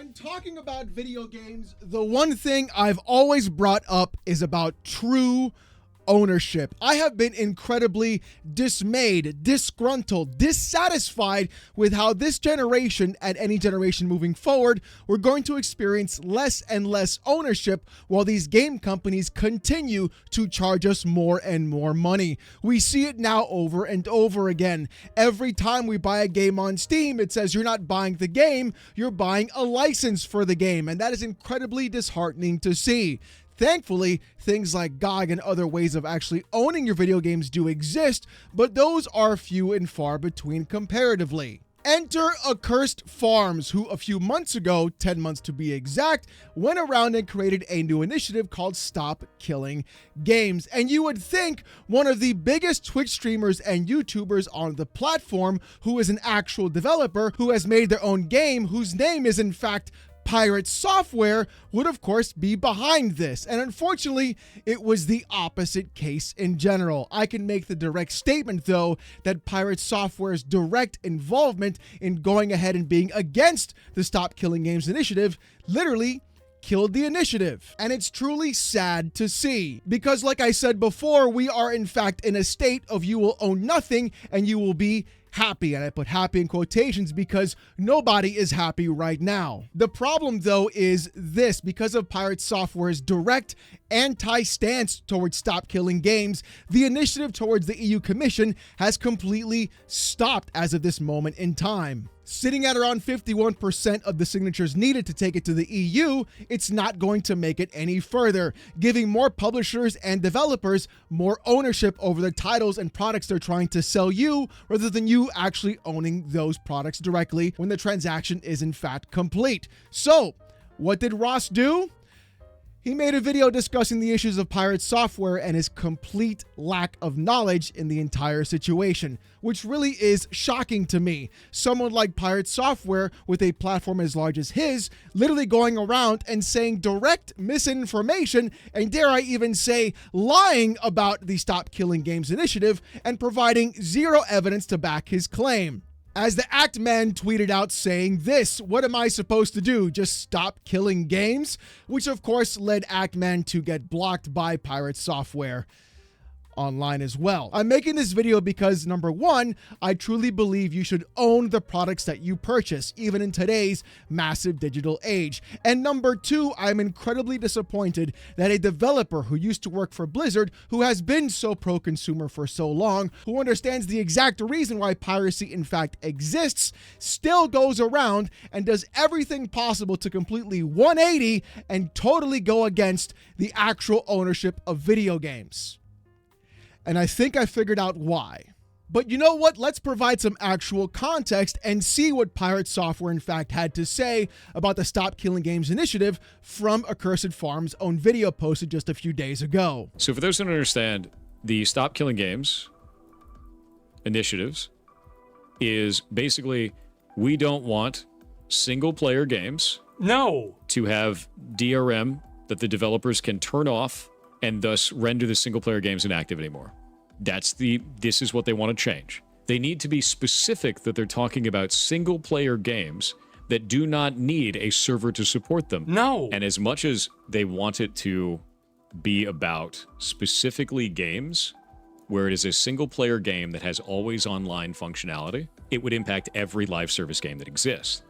When talking about video games, the one thing I've always brought up is about true ownership. I have been incredibly dismayed, disgruntled, dissatisfied with how this generation and any generation moving forward, we're going to experience less and less ownership while these game companies continue to charge us more and more money. We see it now over and over again. Every time we buy a game on Steam, it says you're not buying the game, you're buying a license for the game, and that is incredibly disheartening to see. Thankfully, things like GOG and other ways of actually owning your video games do exist, but those are few and far between comparatively. Enter Accursed Farms, who a few months ago, 10 months to be exact, went around and created a new initiative called Stop Killing Games. And you would think one of the biggest Twitch streamers and YouTubers on the platform, who is an actual developer, who has made their own game, whose name is in fact Pirate Software, would of course be behind this. And unfortunately, it was the opposite case in general. I can make the direct statement, though, that Pirate Software's direct involvement in going ahead and being against the Stop Killing Games initiative literally killed the initiative. And it's truly sad to see, because like I said before, we are in fact in a state of you will own nothing and you will be happy. And I put happy in quotations because nobody is happy right now. The problem, though, is this: because of Pirate Software's direct anti-stance towards Stop Killing Games, the initiative towards the EU Commission has completely stopped as of this moment in time. Sitting at around 51% of the signatures needed to take it to the EU, it's not going to make it any further, giving more publishers and developers more ownership over the titles and products they're trying to sell you, rather than you actually owning those products directly when the transaction is in fact complete. So, what did Ross do? He made a video discussing the issues of Pirate Software and his complete lack of knowledge in the entire situation, which really is shocking to me. Someone like Pirate Software, with a platform as large as his, literally going around and saying direct misinformation, and dare I even say lying about the Stop Killing Games initiative, and providing zero evidence to back his claim. As the Act Man tweeted out saying this: "What am I supposed to do? Just stop killing games?" Which of course led Act Man to get blocked by Pirate Software online as well. I'm making this video because, number one, I truly believe you should own the products that you purchase, even in today's massive digital age. And number two, I'm incredibly disappointed that a developer who used to work for Blizzard, who has been so pro-consumer for so long, who understands the exact reason why piracy in fact exists, still goes around and does everything possible to completely 180 and totally go against the actual ownership of video games. And I think I figured out why. But you know what? Let's provide some actual context and see what Pirate Software in fact had to say about the Stop Killing Games initiative from Accursed Farms' own video posted just a few days ago. So for those who don't understand, the Stop Killing Games initiatives is basically, we don't want single-player games to have DRM that the developers can turn off and thus render the single-player games inactive anymore. This is what they want to change. They need to be specific that they're talking about single-player games that do not need a server to support them. And as much as they want it to be about specifically games where it is a single-player game that has always online functionality, it would impact every live service game that exists,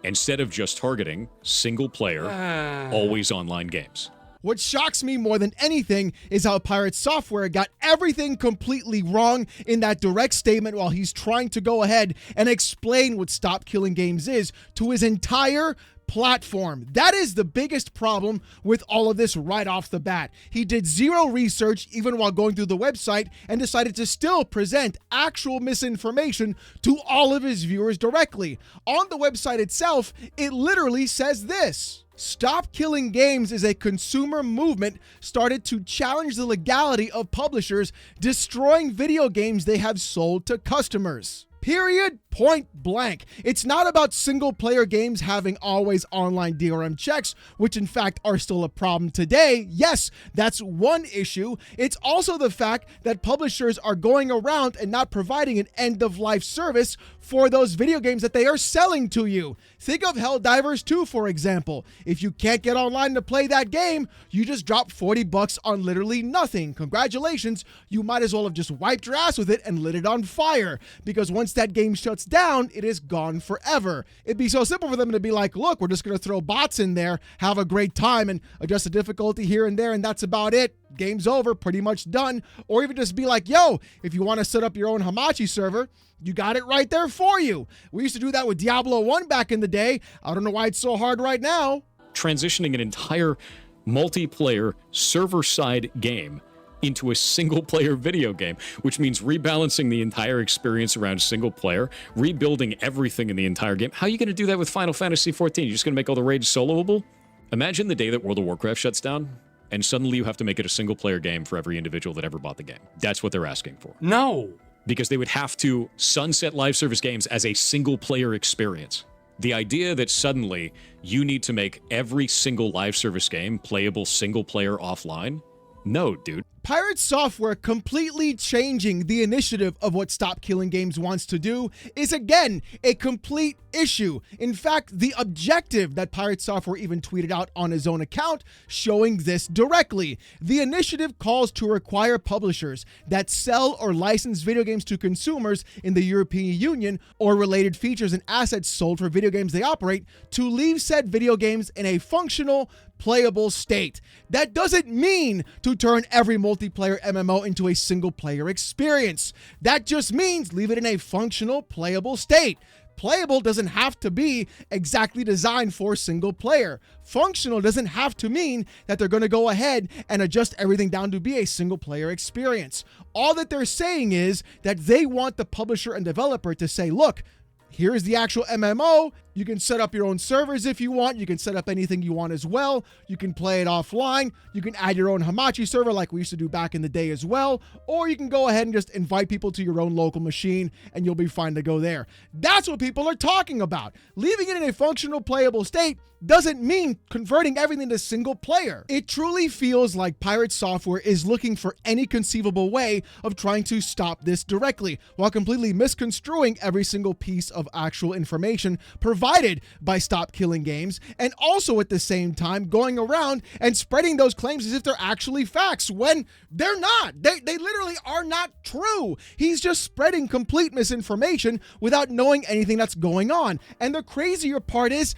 instead of just targeting single-player, always online games. What shocks me more than anything is how Pirate Software got everything completely wrong in that direct statement while he's trying to go ahead and explain what Stop Killing Games is to his entire platform. That is the biggest problem with all of this right off the bat. He did zero research even while going through the website and decided to still present actual misinformation to all of his viewers directly. On the website itself, it literally says this: Stop Killing Games is a consumer movement started to challenge the legality of publishers destroying video games they have sold to customers. Period. point blank. It's not about single player games having always online DRM checks, which in fact are still a problem today. Yes, that's one issue. It's also the fact that publishers are going around and not providing an end-of-life service for those video games that they are selling to you. Think of Helldivers 2, for example. If you can't get online to play that game, you just drop $40 on literally nothing. Congratulations, you might as well have just wiped your ass with it and lit it on fire, because once that game shuts down, it is gone forever. It'd be so simple for them to be like, look, we're just going to throw bots in there, have a great time, and adjust the difficulty here and there, and that's about it. Game's over, pretty much done. Or even just be like, yo, if you want to set up your own Hamachi server, you got it right there for you. We used to do that with Diablo 1 back in the day. I don't know why it's so hard right now. Transitioning an entire multiplayer server-side game into a single-player video game, which means rebalancing the entire experience around single player, rebuilding everything in the entire game. How are you going to do that with Final Fantasy XIV? You're just going to make all the raids soloable? Imagine the day that World of Warcraft shuts down, and suddenly you have to make it a single-player game for every individual that ever bought the game. That's what they're asking for. No. Because they would have to sunset live service games as a single-player experience. The idea that suddenly you need to make every single live service game playable single-player offline? No, dude. Pirate Software completely changing the initiative of what Stop Killing Games wants to do is, again, a complete issue. In fact, the objective that Pirate Software even tweeted out on his own account showing this directly. The initiative calls to require publishers that sell or license video games to consumers in the European Union or related features and assets sold for video games they operate to leave said video games in a functional, playable state. That doesn't mean to turn every multiplayer MMO into a single player experience. That just means leave it in a functional, playable state. Playable doesn't have to be exactly designed for single player. Functional doesn't have to mean that they're going to go ahead and adjust everything down to be a single player experience. All that they're saying is that they want the publisher and developer to say, look, here's the actual MMO. You can set up your own servers if you want. You can set up anything you want as well. You can play it offline. You can add your own Hamachi server like we used to do back in the day as well. Or you can go ahead and just invite people to your own local machine and you'll be fine to go there. That's what people are talking about. Leaving it in a functional, playable state doesn't mean converting everything to single player. It truly feels like Pirate Software is looking for any conceivable way of trying to stop this directly while completely misconstruing every single piece of actual information provided by Stop Killing Games, and also at the same time going around and spreading those claims as if they're actually facts when they're not. They literally are not true. He's just spreading complete misinformation without knowing anything that's going on. And the crazier part is,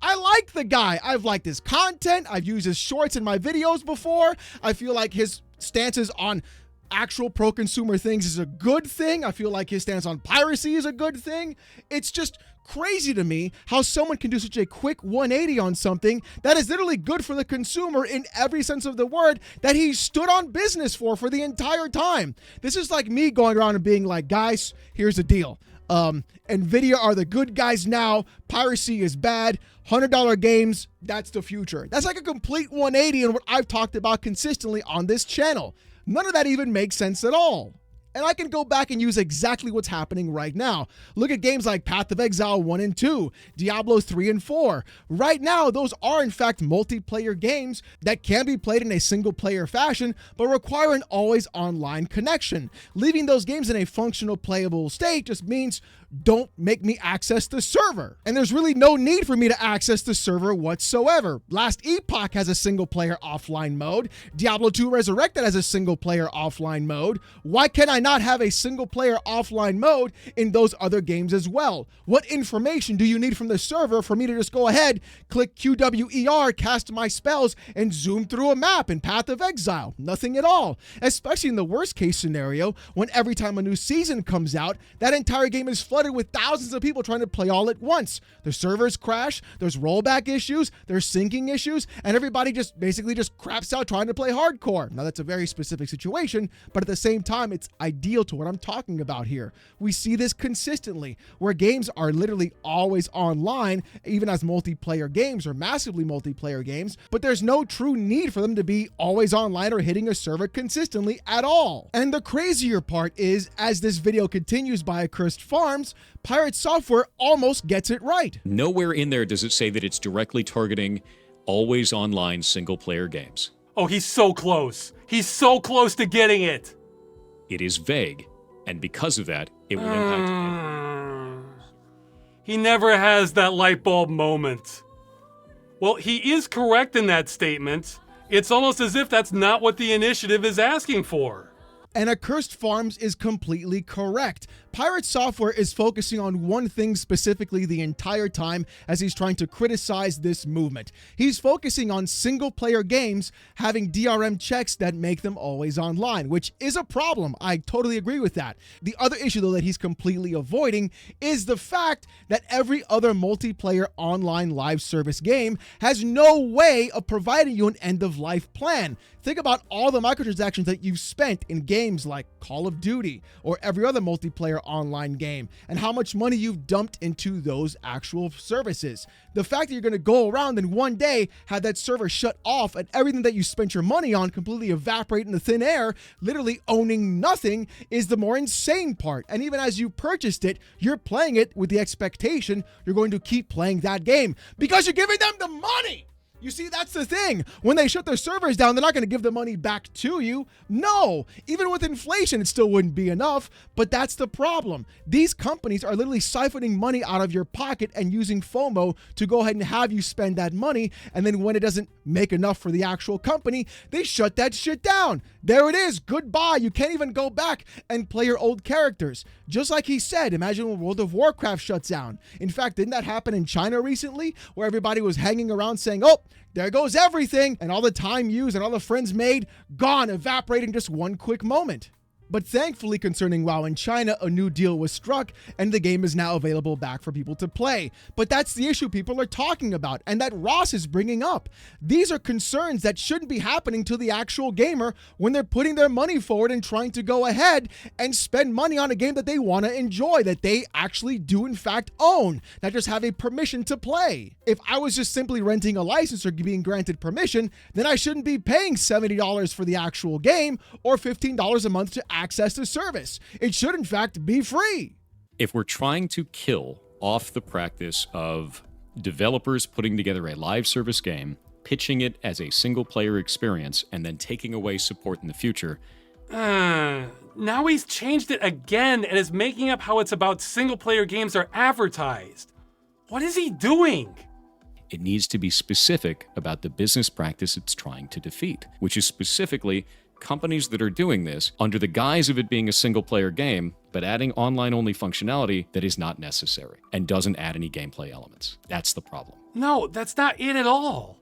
I like the guy. I've liked his content. I've used his shorts in my videos before. I feel like his stances on actual pro-consumer things is a good thing. I feel like his stance on piracy is a good thing. It's just crazy to me how someone can do such a quick 180 on something that is literally good for the consumer in every sense of the word that he stood on business for the entire time. This is like me going around and being like, guys, here's the deal. Nvidia are the good guys now. Piracy is bad. $100 games, that's the future. That's like a complete 180 in what I've talked about consistently on this channel. None of that even makes sense at all. And I can go back and use exactly what's happening right now. Look at games like Path of Exile 1 and 2, Diablo 3 and 4. Right now, those are in fact multiplayer games that can be played in a single player fashion, but require an always online connection. Leaving those games in a functional playable state just means don't make me access the server. And there's really no need for me to access the server whatsoever. Last Epoch has a single player offline mode. Diablo 2 Resurrected has a single player offline mode. Why can I not have a single player offline mode in those other games as well? What information do you need from the server for me to just go ahead, click QWER, cast my spells, and zoom through a map in Path of Exile? Nothing at all. Especially in the worst case scenario, when every time a new season comes out, that entire game is flooded with thousands of people trying to play all at once. The servers crash, there's rollback issues, there's syncing issues, and everybody just basically just craps out trying to play hardcore. Now that's a very specific situation, but at the same time, it's ideal to what I'm talking about here. We see this consistently, where games are literally always online, even as multiplayer games or massively multiplayer games, but there's no true need for them to be always online or hitting a server consistently at all. And the crazier part is, as this video continues by Accursed Farms, games, Pirate Software almost gets it right. Nowhere in there does it say that it's directly targeting always online single-player games. Oh, he's so close. He's so close to getting it. It is vague, and because of that, it will impact it. He never has that light bulb moment. Well, he is correct in that statement. It's almost as if that's not what the initiative is asking for. And Accursed Farms is completely correct. Pirate Software is focusing on one thing specifically the entire time as he's trying to criticize this movement. He's focusing on single-player games having DRM checks that make them always online, which is a problem. I totally agree with that. The other issue, though, that he's completely avoiding is the fact that every other multiplayer online live service game has no way of providing you an end-of-life plan. Think about all the microtransactions that you've spent in games like Call of Duty or every other multiplayer online game and how much money you've dumped into those actual services. The fact that you're going to go around and one day have that server shut off and everything that you spent your money on completely evaporate into thin air, literally owning nothing, is the more insane part. And even as you purchased it, you're playing it with the expectation you're going to keep playing that game because you're giving them the money. You see, that's the thing. When they shut their servers down, they're not going to give the money back to you. No, even with inflation, it still wouldn't be enough. But that's the problem. These companies are literally siphoning money out of your pocket and using FOMO to go ahead and have you spend that money. And then when it doesn't make enough for the actual company, they shut that shit down. There it is. Goodbye. You can't even go back and play your old characters. Just like he said, imagine when World of Warcraft shuts down. In fact, didn't that happen in China recently where everybody was hanging around saying, oh, there goes everything, and all the time used and all the friends made, gone, evaporating just one quick moment. But thankfully, concerning WoW in China, a new deal was struck, and the game is now available back for people to play. But that's the issue people are talking about, and that Ross is bringing up. These are concerns that shouldn't be happening to the actual gamer when they're putting their money forward and trying to go ahead and spend money on a game that they want to enjoy, that they actually do in fact own, not just have a permission to play. If I was just simply renting a license or being granted permission, then I shouldn't be paying $70 for the actual game or $15 a month to access the service. It should in fact be free. If we're trying to kill off the practice of developers putting together a live service game, pitching it as a single player experience, and then taking away support in the future. Now he's changed it again and is making up how it's about single player games are advertised. What is he doing? It needs to be specific about the business practice it's trying to defeat, which is specifically companies that are doing this under the guise of it being a single-player game, but adding online-only functionality that is not necessary and doesn't add any gameplay elements. That's the problem. No, that's not it at all.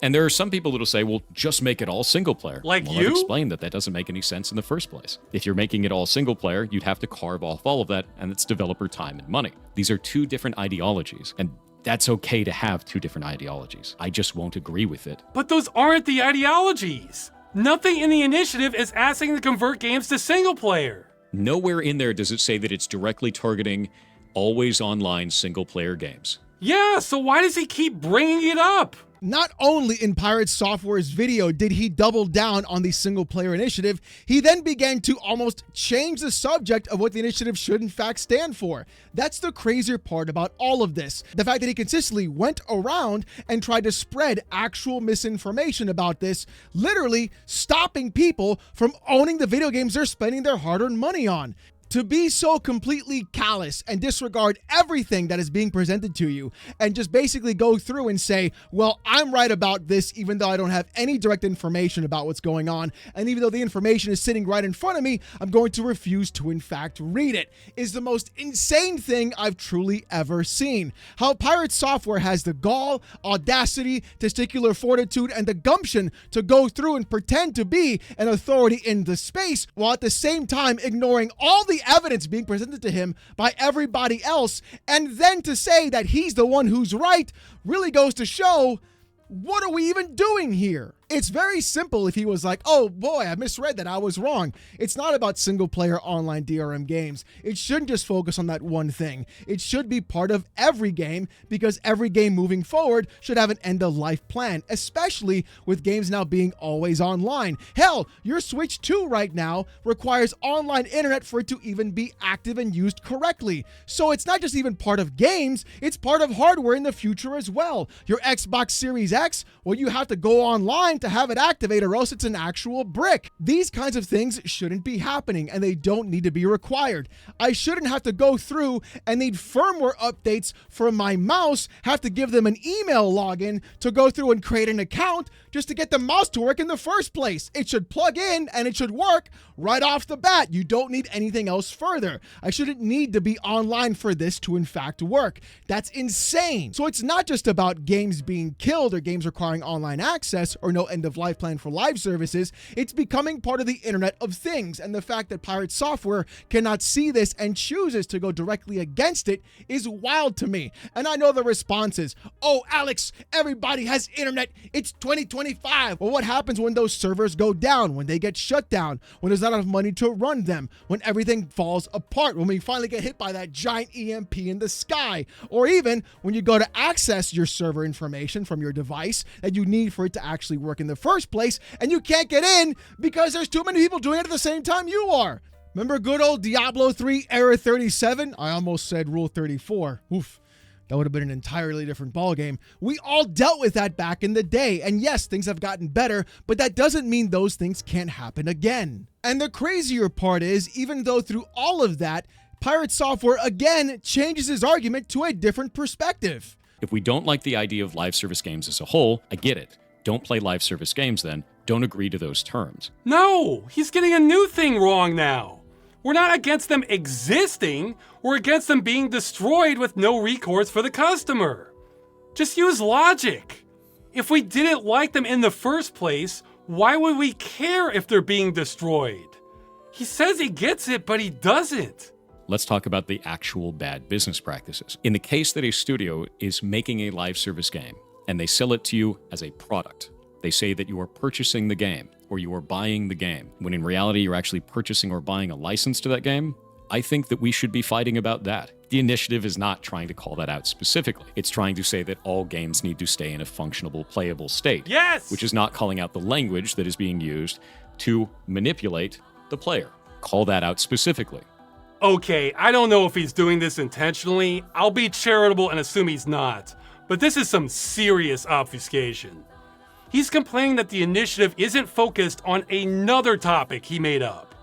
And there are some people that'll say, well, just make it all single-player. Like well, you? I've explained that doesn't make any sense in the first place. If you're making it all single-player, you'd have to carve off all of that, and it's developer time and money. These are two different ideologies, and that's okay to have two different ideologies. I just won't agree with it. But those aren't the ideologies. Nothing in the initiative is asking to convert games to single player. Nowhere in there does it say that it's directly targeting always online single player games. Yeah, so why does he keep bringing it up? Not only in Pirate Software's video did he double down on the single-player initiative, he then began to almost change the subject of what the initiative should in fact stand for. That's the crazier part about all of this. The fact that he consistently went around and tried to spread actual misinformation about this, literally stopping people from owning the video games they're spending their hard-earned money on. To be so completely callous and disregard everything that is being presented to you and just basically go through and say, well, I'm right about this even though I don't have any direct information about what's going on, and even though the information is sitting right in front of me, I'm going to refuse to in fact read it, is the most insane thing I've truly ever seen. How Pirate Software has the gall, audacity, testicular fortitude, and the gumption to go through and pretend to be an authority in the space while at the same time ignoring all the evidence being presented to him by everybody else, and then to say that he's the one who's right really goes to show, what are we even doing here? It's very simple if he was like, oh boy, I misread that, I was wrong. It's not about single player online DRM games. It shouldn't just focus on that one thing. It should be part of every game, because every game moving forward should have an end of life plan, especially with games now being always online. Hell, your Switch 2 right now requires online internet for it to even be active and used correctly. So it's not just even part of games, it's part of hardware in the future as well. Your Xbox Series X, well, you have to go online to have it activate, or else it's an actual brick. These kinds of things shouldn't be happening, and they don't need to be required. I shouldn't have to go through and need firmware updates for my mouse, have to give them an email login to go through and create an account just to get the mouse to work in the first place. It should plug in and it should work right off the bat. You don't need anything else further. I shouldn't need to be online for this to in fact work. That's insane. So it's not just about games being killed or games requiring online access or no end of life plan for live services. It's becoming part of the Internet of Things, and the fact that Pirate Software cannot see this and chooses to go directly against it is wild to me. And I know the response is, oh Alex, everybody has internet, it's 2025. Well, what happens when those servers go down, when they get shut down, when there's not enough money to run them, when everything falls apart, when we finally get hit by that giant EMP in the sky, or even when you go to access your server information from your device that you need for it to actually work in the first place, and you can't get in because there's too many people doing it at the same time you are. Remember good old Diablo 3 Error 37? I almost said Rule 34. Oof. That would have been an entirely different ballgame. We all dealt with that back in the day. And yes, things have gotten better, but that doesn't mean those things can't happen again. And the crazier part is, even though through all of that, Pirate Software again changes his argument to a different perspective. If we don't like the idea of live service games as a whole, I get it. Don't play live service games then. Don't agree to those terms. No, he's getting a new thing wrong now. We're not against them existing, we're against them being destroyed with no recourse for the customer. Just use logic. If we didn't like them in the first place, why would we care if they're being destroyed? He says he gets it, but he doesn't. Let's talk about the actual bad business practices. In the case that a studio is making a live service game, and they sell it to you as a product, they say that you are purchasing the game, or you are buying the game, when in reality you're actually purchasing or buying a license to that game. I think that we should be fighting about that. The initiative is not trying to call that out specifically. It's trying to say that all games need to stay in a functionable, playable state. Yes! Which is not calling out the language that is being used to manipulate the player. Call that out specifically. Okay, I don't know if he's doing this intentionally. I'll be charitable and assume he's not. But this is some serious obfuscation. He's complaining that the initiative isn't focused on another topic he made up.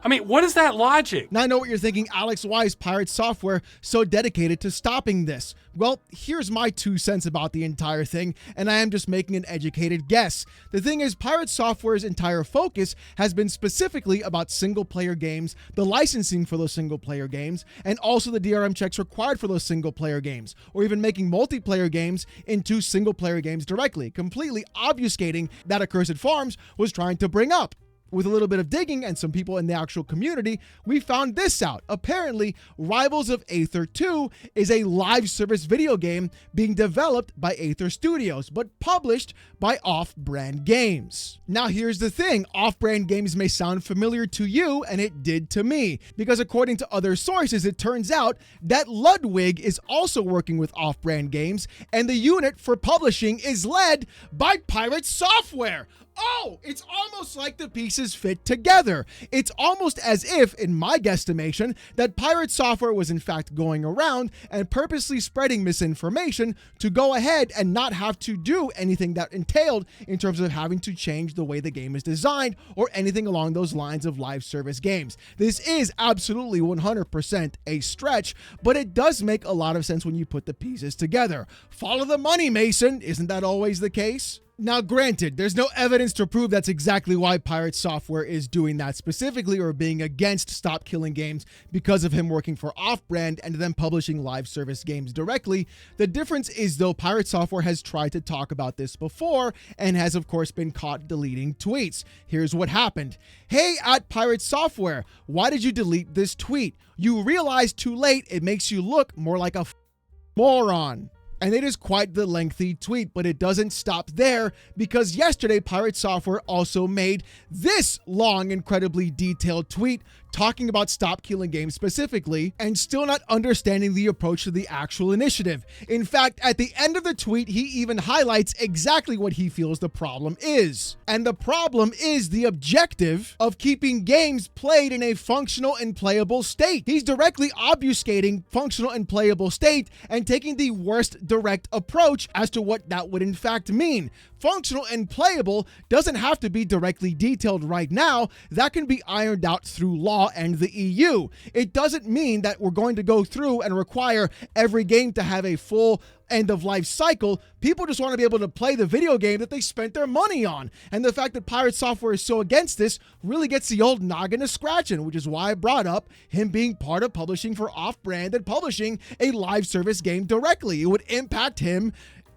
I mean, what is that logic? Now I know what you're thinking, Alex. Why is Pirate Software so dedicated to stopping this? Well, here's my 2 cents about the entire thing, and I am just making an educated guess. The thing is, Pirate Software's entire focus has been specifically about single-player games, the licensing for those single-player games, and also the DRM checks required for those single-player games, or even making multiplayer games into single-player games directly, completely obfuscating that Accursed Farms was trying to bring up. With a little bit of digging and some people in the actual community, we found this out. Apparently, Rivals of Aether 2 is a live service video game being developed by Aether Studios, but published by Off-Brand Games. Now here's the thing, Off-Brand Games may sound familiar to you, and it did to me, because according to other sources, it turns out that Ludwig is also working with Off-Brand Games, and the unit for publishing is led by Pirate Software. Oh, it's almost like the pieces fit together. It's almost as if, in my guesstimation, that Pirate Software was in fact going around and purposely spreading misinformation to go ahead and not have to do anything that entailed in terms of having to change the way the game is designed or anything along those lines of live service games. This is absolutely 100% a stretch, but it does make a lot of sense when you put the pieces together. Follow the money, Mason. Isn't that always the case? Now, granted, there's no evidence to prove that's exactly why Pirate Software is doing that specifically or being against Stop Killing Games because of him working for Off-Brand and then publishing live service games directly. The difference is, though, Pirate Software has tried to talk about this before and has, of course, been caught deleting tweets. Here's what happened. Hey, at Pirate Software, why did you delete this tweet? You realized too late it makes you look more like a moron. And it is quite the lengthy tweet, but it doesn't stop there, because yesterday Pirate Software also made this long, incredibly detailed tweet talking about Stop Killing Games specifically, and still not understanding the approach to the actual initiative. In fact, at the end of the tweet, he even highlights exactly what he feels the problem is. And the problem is the objective of keeping games played in a functional and playable state. He's directly obfuscating functional and playable state and taking the worst direct approach as to what that would in fact mean. Functional and playable doesn't have to be directly detailed right now. That can be ironed out through law and the EU. It doesn't mean that we're going to go through and require every game to have a full end of life cycle. People just want to be able to play the video game that they spent their money on. And the fact that Pirate Software is so against this really gets the old noggin to scratching, which is why I brought up him being part of publishing for Off-Brand and publishing a live service game directly. It would impact him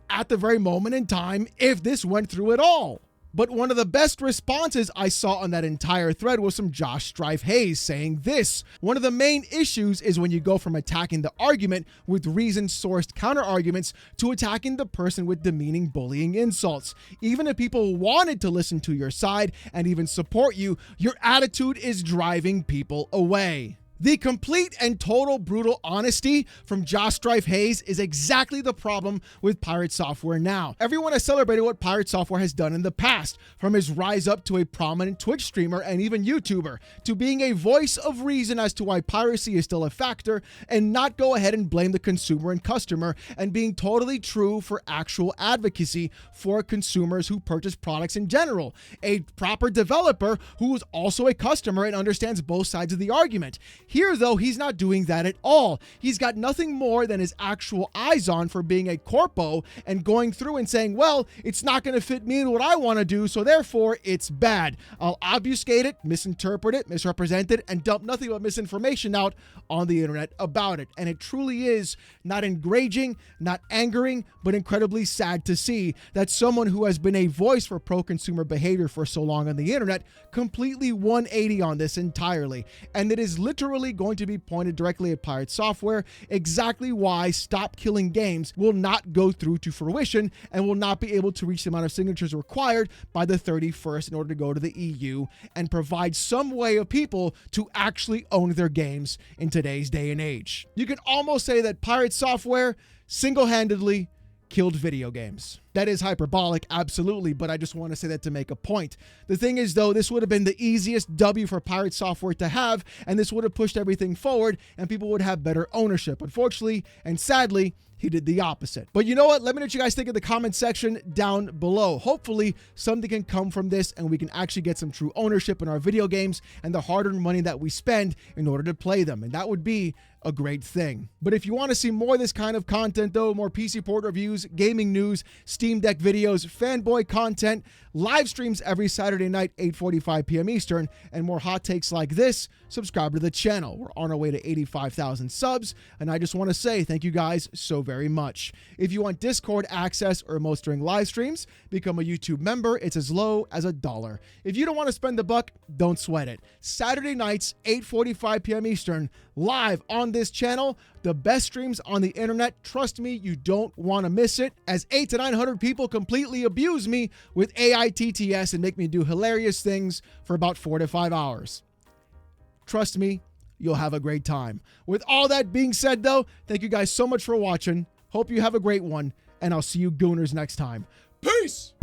at the very moment in time if this went through at all. But one of the best responses I saw on that entire thread was from Josh Strife Hayes saying this: one of the main issues is when you go from attacking the argument with reason-sourced counter-arguments to attacking the person with demeaning, bullying insults. Even if people wanted to listen to your side and even support you, your attitude is driving people away. The complete and total brutal honesty from Josh Strife Hayes is exactly the problem with Pirate Software now. Everyone has celebrated what Pirate Software has done in the past, from his rise up to a prominent Twitch streamer and even YouTuber, to being a voice of reason as to why piracy is still a factor, and not go ahead and blame the consumer and customer, and being totally true for actual advocacy for consumers who purchase products in general. A proper developer who is also a customer and understands both sides of the argument. Here, though, he's not doing that at all. He's got nothing more than his actual eyes on for being a corpo and going through and saying, well, it's not going to fit me in what I want to do, so therefore it's bad. I'll obfuscate it, misinterpret it, misrepresent it, and dump nothing but misinformation out on the internet about it. And it truly is not enraging, not angering, but incredibly sad to see that someone who has been a voice for pro-consumer behavior for so long on the internet completely 180 on this entirely. And it is literally going to be pointed directly at Pirate Software, exactly why Stop Killing Games will not go through to fruition and will not be able to reach the amount of signatures required by the 31st in order to go to the EU and provide some way of people to actually own their games in today's day and age. You can almost say that Pirate Software single-handedly killed video games. That is hyperbolic, absolutely, but I just want to say that to make a point. The thing is, though, this would have been the easiest W for Pirate Software to have, and this would have pushed everything forward, and people would have better ownership. Unfortunately, and sadly, he did the opposite. But you know what? Let me know what you guys think in the comment section down below. Hopefully, something can come from this, and we can actually get some true ownership in our video games and the hard-earned money that we spend in order to play them, and that would be a great thing. But if you want to see more of this kind of content, though, more PC port reviews, gaming news, Steam Deck videos, fanboy content, live streams every Saturday night, 8:45 p.m. Eastern, and more hot takes like this, subscribe to the channel. We're on our way to 85,000 subs, and I just want to say thank you guys so very much. If you want Discord access or emotes during live streams, become a YouTube member. It's as low as $1. If you don't want to spend the buck, don't sweat it. Saturday nights, 8:45 p.m. Eastern, live on this channel, the best streams on the internet. Trust me, you don't want to miss it, as 800 to 900 people completely abuse me with AI TTS and make me do hilarious things for about 4 to 5 hours. Trust me, you'll have a great time. With all that being said, though, thank you guys so much for watching. Hope you have a great one, and I'll see you gooners next time. Peace!